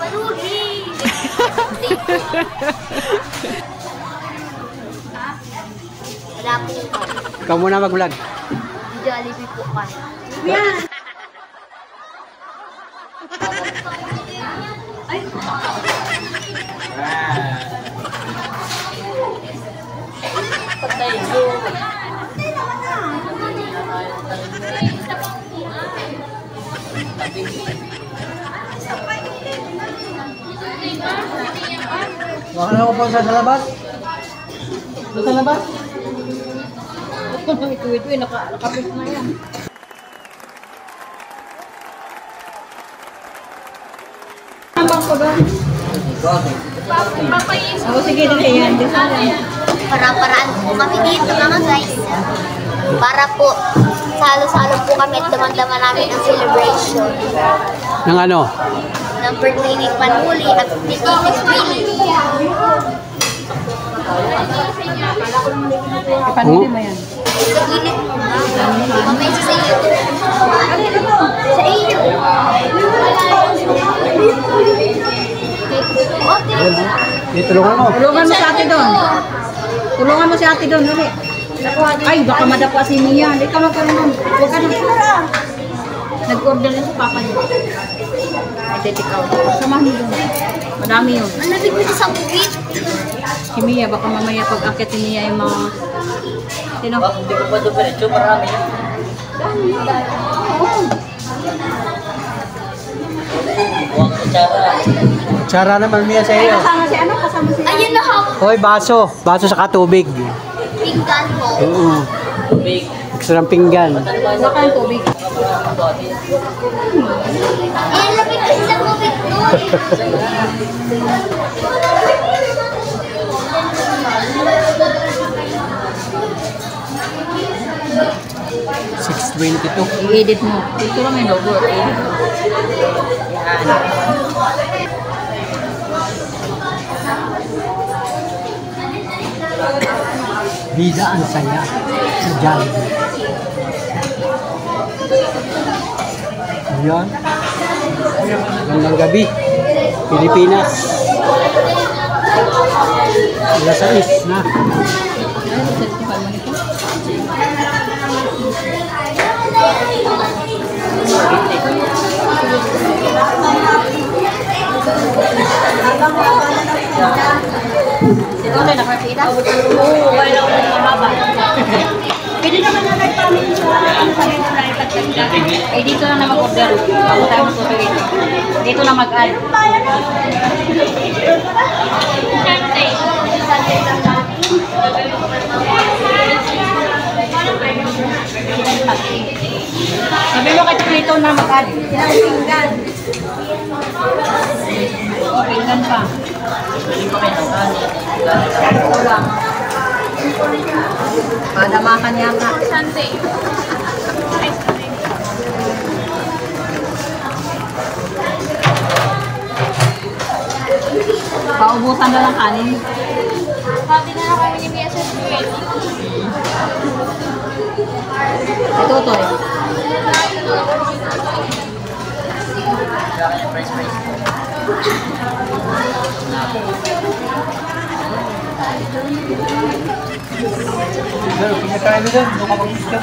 Malugi! Wala po ka. Ikaw muna mag-vlog. Jollibee po ka. Ay! Patay mo. Baka na ako po sa labas. Sa labas? Ito, nakapit na yan. Tambang ko doon. Oo, sige na yan. Para-paraan po kami dito mga guys. Para po, salo-salo po kami at daman-daman namin ang celebration. Ng ano? Ng birthday ni Panuli at ni Tito Willie. Ipanutin mo yan. Sa gilid mo. Mamaya sa iyo. Sa iyo. Tulungan mo. Tulungan mo si ate doon. Tulungan mo si ate doon. Dali. Ay, baka madapa si Mia. Hindi ka magkaroon. Huwag ka na. Nag-order din sa papa niya. Ay, ikaw. Samahan niyo doon. Madami yun. Ang labig mo sa bukit. Si Mia, baka mamaya pag akit ni Mia yung mga... Sino? Hindi ko pa dumiretso, marami yan. Huwag kutsara. Tsara naman Mia sa iyo. Kasama si ano? Kasama si... Ayun na hawak. Hoy, baso. Baso sa katubig. Pinggan mo. Oo. Tubig. Extra pinggan. Baka ang tubig. Eh, labig kasi sa bukit doon. 6:22. I-edit mo. Ito lang yung logo. I-edit mo. Bida ang saya sa Jollibee. Ayan. Magandang gabi. Pilipinas. Alas 6 na. Ito na nakapita? Oo, wala ko mahaba. Pwede naman na nagpamili sa ano sa dito na ipagkagdag. Eh dito na na mag-order. Bago tayo mag-order dito. Dito na mag-add. Sabi mo kayo dito na mag-add. Pinggan. Pinggan pa. Ito lang. Padamakan yata. Paubusan na lang kanin. Sabi na lang kami ni Mia sa street. Ito to eh. Pero pinakain mo doon. Doon ka mag-isip.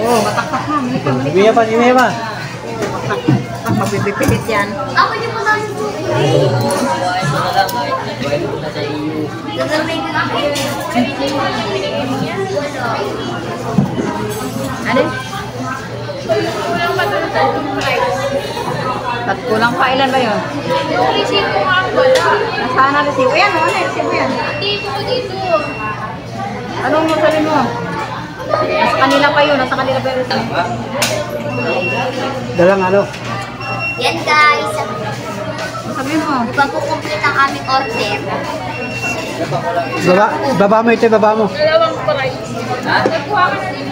Oh, mataktak na. Mia pa, Mia pa. Mapipipilit yan. Ako niyo po na yung tubig. Gagawin ko na ako. Ano? At kulang pa, ilan ba yun? Yung resibo nga wala. Nasaan na resibo? Yan, ano yung resibo yan? Dito. Anong masabi mo? Nasa kanila pa yun, nasa kanila pa yun resibo. Dalang ano? Yan guys. Sabi mo? Ipag-complete ang aming order. Baba mo ito, baba mo. Dalawang price. Ha? Nagkuha ka na rin.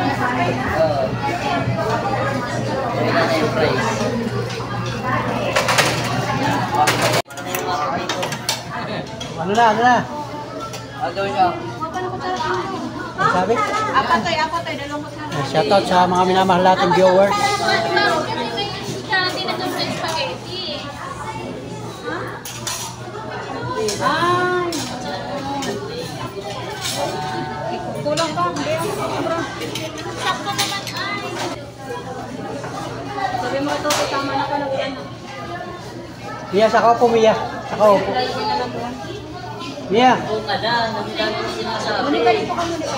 Ayun na yung price. Ano na, ano na? Ano gawin niyo? Ano sabi? Apat ay, dalawang kutsara. Shoutout sa mga minamahal nating viewers. Ay. Kulang pa, hindi. Sabi mo ito, tama na ka na yan. Mia, saka po, Mia. Saka po. Mia. Oo nga na, nagdami ko sinasabi. Muli ka dito kami dito.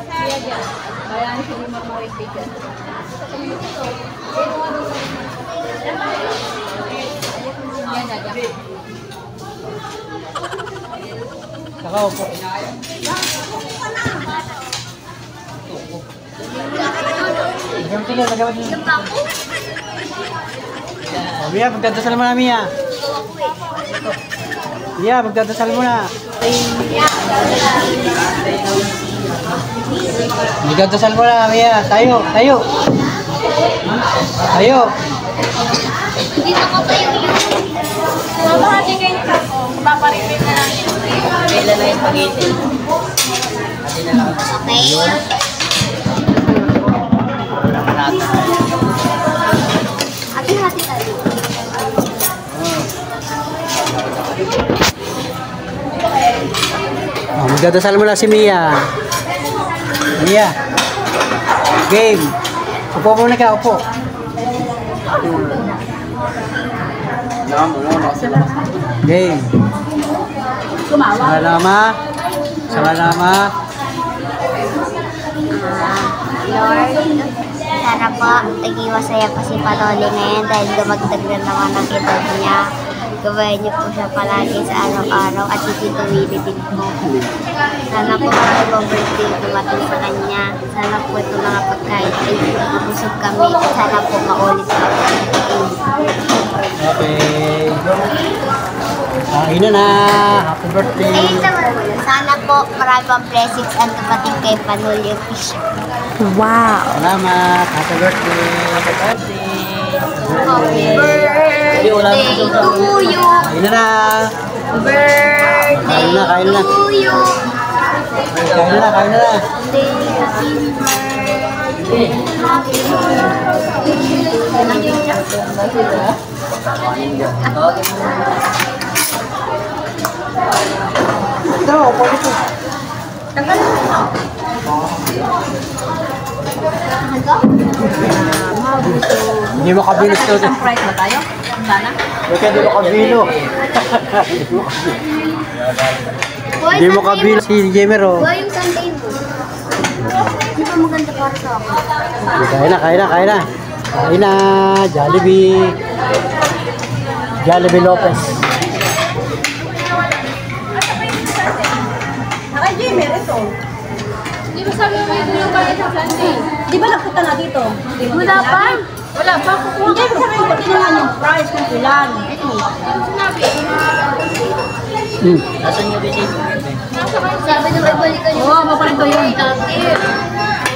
Kaya dyan. Bayani si Limar Marit dyan. Yan, dyan. Saka po. Lagyan mo lagyan mo. Yung bako. Oh, Mia, magdadasal mo na, Mia. Mia, magdadasal mo na. Magdadasal mo na, Mia. Tayo, tayo. Tayo. Dito ko tayo yun. Mamahati kayo nito. Paparipin na lang yun. Kailan na yung spaghetti? Hati na lang. Okay. Wala ka natin. Hati-hati tayo. Oh, magdadasal mo na si Mia. Mia. Game. Upo muna ka, upo. Game. Sama-lama. Sama-lama. Lord, sana po naging masaya pa si Panoli ngayon dahil dumagdag na naman ang edad niya. Gawain niyo po siya palagi sa araw-araw at itituwili din po. Sana po mga birthday dumating sa kanya. Sana po ito mga pagkain ay busog kami. Sana po maulit pa po. Okay. Kain na. Happy birthday. Ayun naman po. Sana po marami pang blessings ang dumating kay Panoli Official. Salamat. Happy birthday. Happy birthday to you. Kain na. Birthday Kain na, kain na. to you. Kain na, kain na. Ito, upo dito. Hindi mo kabilos to. Surprise ba tayo? Sana? Hindi mo kabilo. Hindi mo kabilo si Jemero. Buhay yung Sunday mo. Hindi pa maganda para sa akin. Kain na, kain na, kain na. Kain na, Jollibee. Jollibee Lopez. Nakay Jimmy, ito. Di ba sabi mo ito yung bahay sa Sunday? Di ba napunta na dito? Wala pa. Wala pa. Hindi ba sabi ko tinangan yung price kung ilan? Ito. Sinabi. Nasaan yung busy? Sabi na may balikan yung Oo, mapalik ko yun. dati.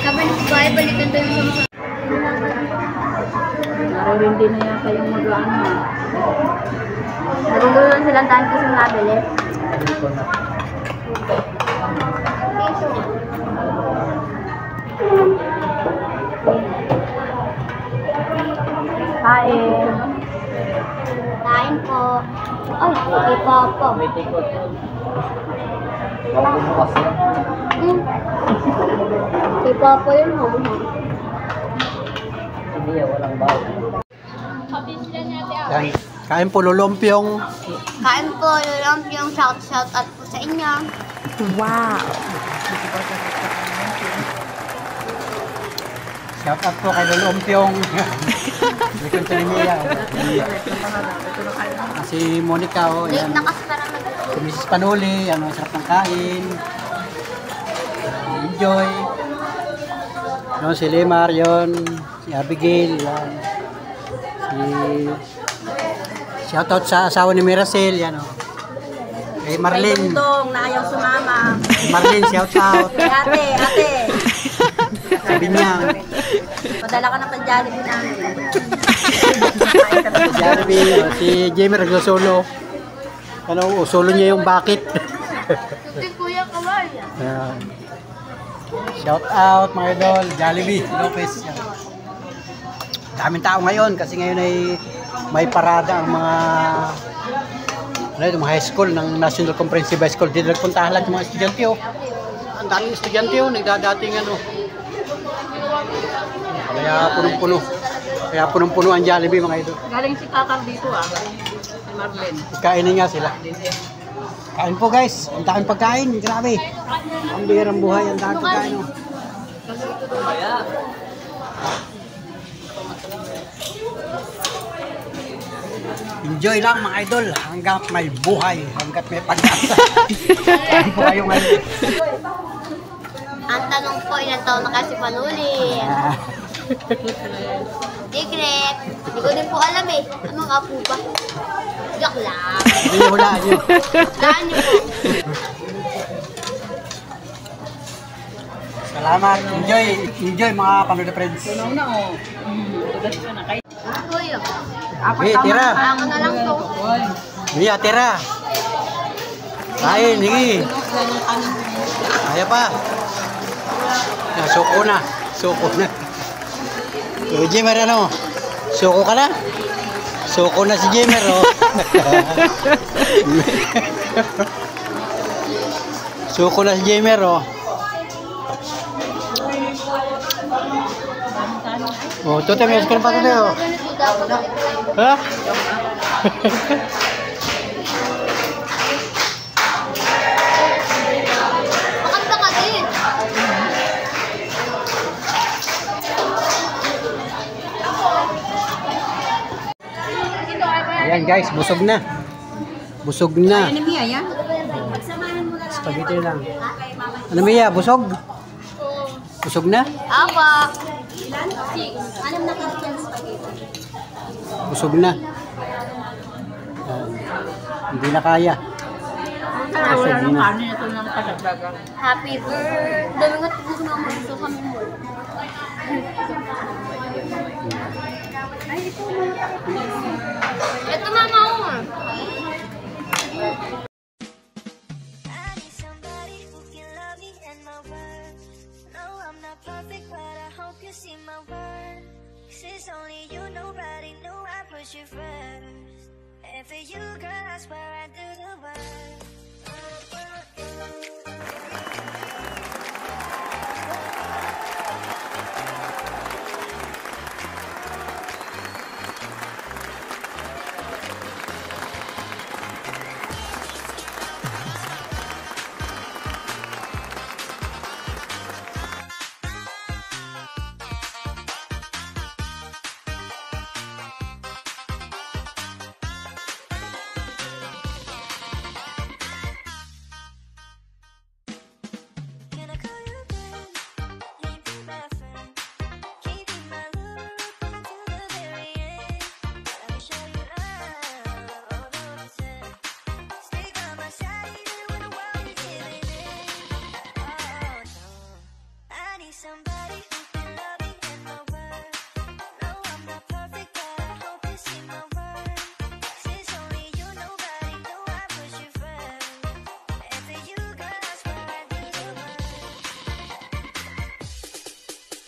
Sabi na may balikan tayo yung mga Narindi na yata yung mag-ano. Naguguluhan silang dahil kasi nabili. Kain. Kain po. Ay, kay Papa. May tikot. Huwag bumukas yan. Kay Papa yun, ha? Hindi yan, walang bago. Yan. Kain po lulumpyong. Kain po, yung shout out po sa inyo. Shout out po kay lulumpyong. Likod sa Mia. Si Monica, oh, Late yan. na kasi parang Si Mrs. Panuli, ano, sarap ng kain. Enjoy. No, si Lemar, yon. Si Abigail, yan. Shoutout sa asawa ni Miracel, yan, oh. Kay Marlene. Tungtong na ayaw sumama. Kay Marlene, shoutout. Ate. Sabi niya, Padala ka na sa Jollibee namin. Jollibee, oh, si Jamie nagsosolo. Ano, solo niya yung bakit. Hindi kuya kamay. Ayan. Shout out mga idol, Jollibee Lopez. Yan. Daming tao ngayon kasi ngayon ay may parada ang mga mga high school ng National Comprehensive High School. Dito nagpuntahan lahat ng mga estudyante oh. Ang daming estudyante oh, nagdadating ano. Kaya punong-puno. Kaya punong-puno ang Jollibee mga idol. Galing si Kakar dito Si Marlene. Kainin nga sila. Kain po guys, ang daming pagkain, grabe. Ang bihirang buhay, ang daming pagkain oh. Enjoy lang mga idol hanggat may buhay, hanggat may pag-asa. Ang buhay yung ngayon. Ang tanong po, ilang taon na kasi Panuli? Secret. Hindi ko din po alam eh. Ano nga po ba? Joke lang. Hindi nyo hulaan yun. Saan niyo po? Salamat, enjoy mga Panuli friends. Tunaw na Tugas ka na kayo. Kuya. Tira. Ako na lang to. Mia, tira. Kain, higi. Kaya pa. Suko na. Suko na. Jimmer, ano? Suko ka na? Suko na si Jimmer, oh. Suko na si Jimmer, oh. Oh, ito tayo, may ice cream pa ito tayo. Ha? Makanta ka din. Ayan guys, busog na. Busog na. Ano Mia yan? Spaghetti lang. Ano Mia, busog? Busog na? Apa. Busog na. Hindi na kaya. Wala nang kanin ito ng kadagdagan. Happy birthday. Dami nga gusto na gusto kami mo. Ito mama ko. It's only you, nobody knew I put you first. And for you, girl, I swear I do the work. Somebody who can love me in my world. No, I'm not perfect, but I hope you see my worth. Since only you, nobody knew I put you first. And for you, girl, I swear I do the work.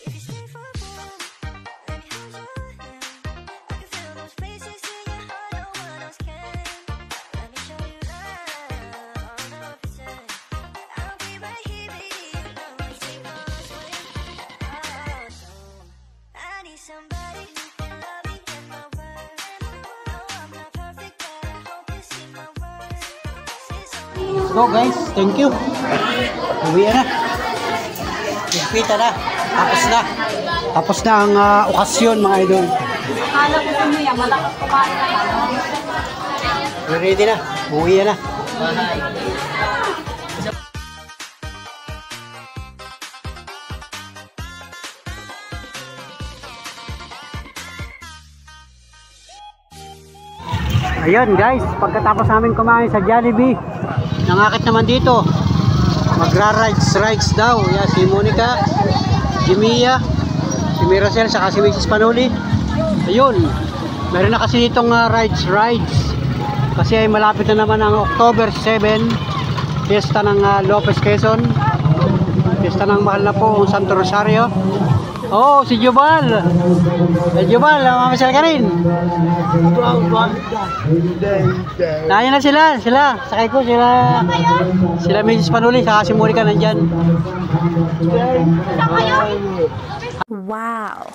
If you stay for a moment, let me hold your hand. I can feel those places in your heart no one else can. Let me show you love, 100%. I'll be right here, baby, you know you take my lost way. I need somebody who can love me in my world. No, I'm not perfect, but I hope you see my worth. Let's go guys, thank you. Uwi na. Pita na. Tapos na. Tapos na ang okasyon mga idol. Akala ko si Mia, malakas kumain na yan. Ready na. Uwi na. Ayun guys, pagkatapos namin kumain sa Jollibee, nangakit naman dito. Magra-rides daw. Yeah, si Monica, si Mia, si Miracel, saka si Mrs. Panuli. Ayun, meron na kasi ditong rides. Kasi ay malapit na naman ang October 7. Fiesta ng Lopez Quezon. Fiesta ng mahal na po ang Santo Rosario. Oh, si Jubal. Jubal, mamasyal ka rin. Nandiyan na sila. Sakay ko sila. Sila Mrs. Panuli, saka si Monica nandyan. Wow.